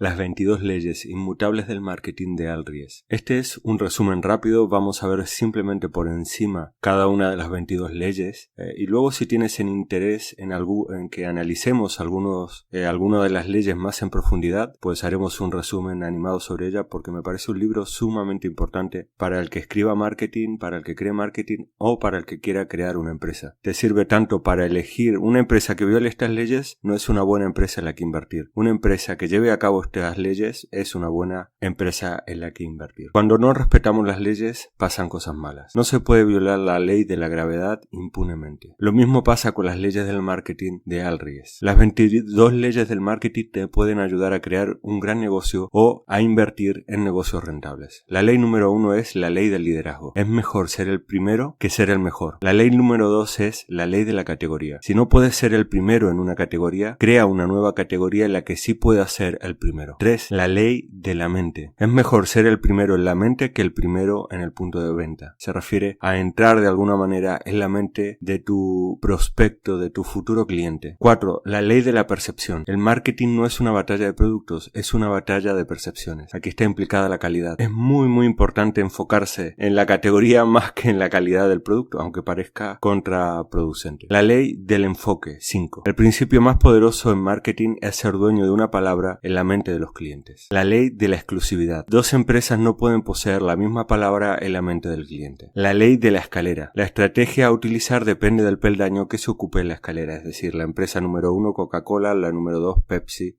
Las 22 leyes inmutables del marketing de Al Ries. Este es un resumen rápido, vamos a ver simplemente por encima cada una de las 22 leyes y luego si tienes interés en que analicemos alguna de las leyes más en profundidad, pues haremos un resumen animado sobre ella porque me parece un libro sumamente importante para el que escriba marketing, para el que cree marketing o para el que quiera crear una empresa. Te sirve tanto para elegir una empresa que viole estas leyes, no es una buena empresa en la que invertir. Una empresa que lleve a cabo estas leyes es una buena empresa en la que invertir. Cuando no respetamos las leyes, pasan cosas malas. No se puede violar la ley de la gravedad impunemente. Lo mismo pasa con las leyes del marketing de Al Ries. Las 22 leyes del marketing te pueden ayudar a crear un gran negocio o a invertir en negocios rentables. La ley número 1 es la ley del liderazgo. Es mejor ser el primero que ser el mejor. La ley número 2 es la ley de la categoría. Si no puedes ser el primero en una categoría, crea una nueva categoría en la que sí puedas ser el primero. 3. La ley de la mente. Es mejor ser el primero en la mente que el primero en el punto de venta. Se refiere a entrar de alguna manera en la mente de tu prospecto, de tu futuro cliente. 4. La ley de la percepción. El marketing no es una batalla de productos, es una batalla de percepciones. Aquí está implicada la calidad. Es muy importante enfocarse en la categoría más que en la calidad del producto, aunque parezca contraproducente. La ley del enfoque. 5. El principio más poderoso en marketing es ser dueño de una palabra en la mente de los clientes. La ley de la exclusividad. Dos empresas no pueden poseer la misma palabra en la mente del cliente. La ley de la escalera. La estrategia a utilizar depende del peldaño que se ocupe en la escalera, es decir, la empresa número 1 Coca-Cola, la número 2 Pepsi,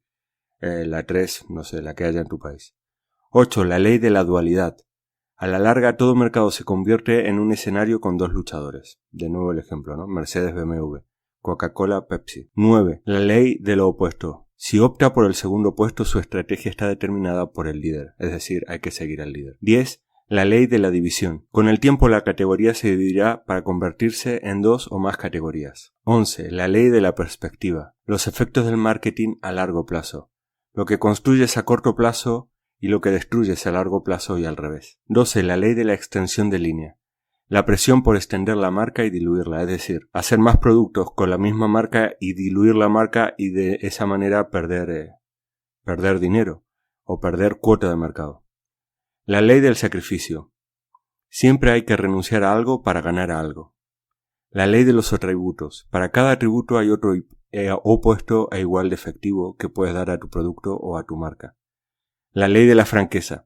la 3, no sé, la que haya en tu país. 8. La ley de la dualidad. A la larga todo mercado se convierte en un escenario con dos luchadores. De nuevo el ejemplo, ¿no? Mercedes, BMW, Coca-Cola, Pepsi. 9. La ley de lo opuesto. Si opta por el segundo puesto, su estrategia está determinada por el líder, es decir, hay que seguir al líder. 10. La ley de la división. Con el tiempo la categoría se dividirá para convertirse en dos o más categorías. 11. La ley de la perspectiva. Los efectos del marketing a largo plazo. Lo que construyes a corto plazo y lo que destruyes a largo plazo y al revés. 12. La ley de la extensión de línea. La presión por extender la marca y diluirla, es decir, hacer más productos con la misma marca y diluir la marca y de esa manera perder dinero o perder cuota de mercado. La ley del sacrificio. Siempre hay que renunciar a algo para ganar a algo. La ley de los atributos. Para cada atributo hay otro opuesto e igual de efectivo que puedes dar a tu producto o a tu marca. La ley de la franqueza.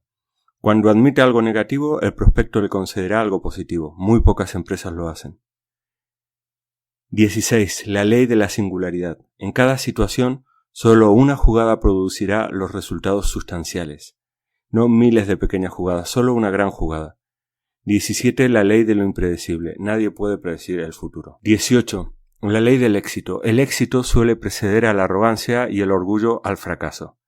Cuando admite algo negativo, el prospecto le concederá algo positivo. Muy pocas empresas lo hacen. 16. La ley de la singularidad. En cada situación, solo una jugada producirá los resultados sustanciales. No miles de pequeñas jugadas, solo una gran jugada. 17. La ley de lo impredecible. Nadie puede predecir el futuro. 18. La ley del éxito. El éxito suele preceder a la arrogancia y el orgullo al fracaso.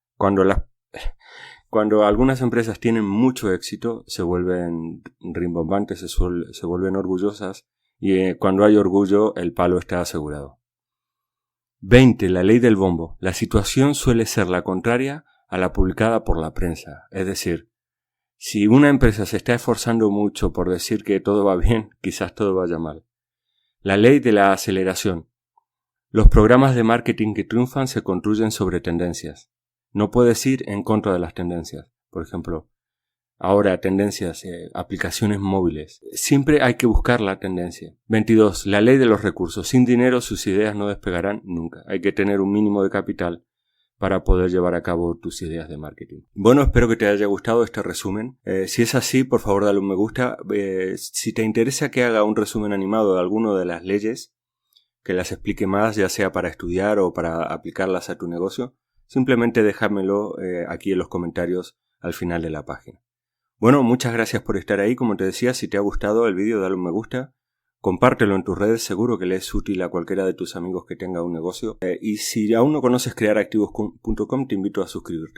Cuando algunas empresas tienen mucho éxito, se vuelven rimbombantes, se vuelven orgullosas y cuando hay orgullo, el palo está asegurado. 20. La ley del bombo. La situación suele ser la contraria a la publicada por la prensa. Es decir, si una empresa se está esforzando mucho por decir que todo va bien, quizás todo vaya mal. La ley de la aceleración. Los programas de marketing que triunfan se construyen sobre tendencias. No puedes ir en contra de las tendencias. Por ejemplo, ahora tendencias, aplicaciones móviles. Siempre hay que buscar la tendencia. 22. La ley de los recursos. Sin dinero sus ideas no despegarán nunca. Hay que tener un mínimo de capital para poder llevar a cabo tus ideas de marketing. Bueno, espero que te haya gustado este resumen. Si es así, por favor dale un me gusta. Si te interesa que haga un resumen animado de alguna de las leyes, que las explique más, ya sea para estudiar o para aplicarlas a tu negocio, simplemente déjamelo aquí en los comentarios al final de la página. Bueno, muchas gracias por estar ahí. Como te decía, si te ha gustado el vídeo, dale un me gusta. Compártelo en tus redes, seguro que le es útil a cualquiera de tus amigos que tenga un negocio. Y si aún no conoces crearactivos.com, te invito a suscribirte.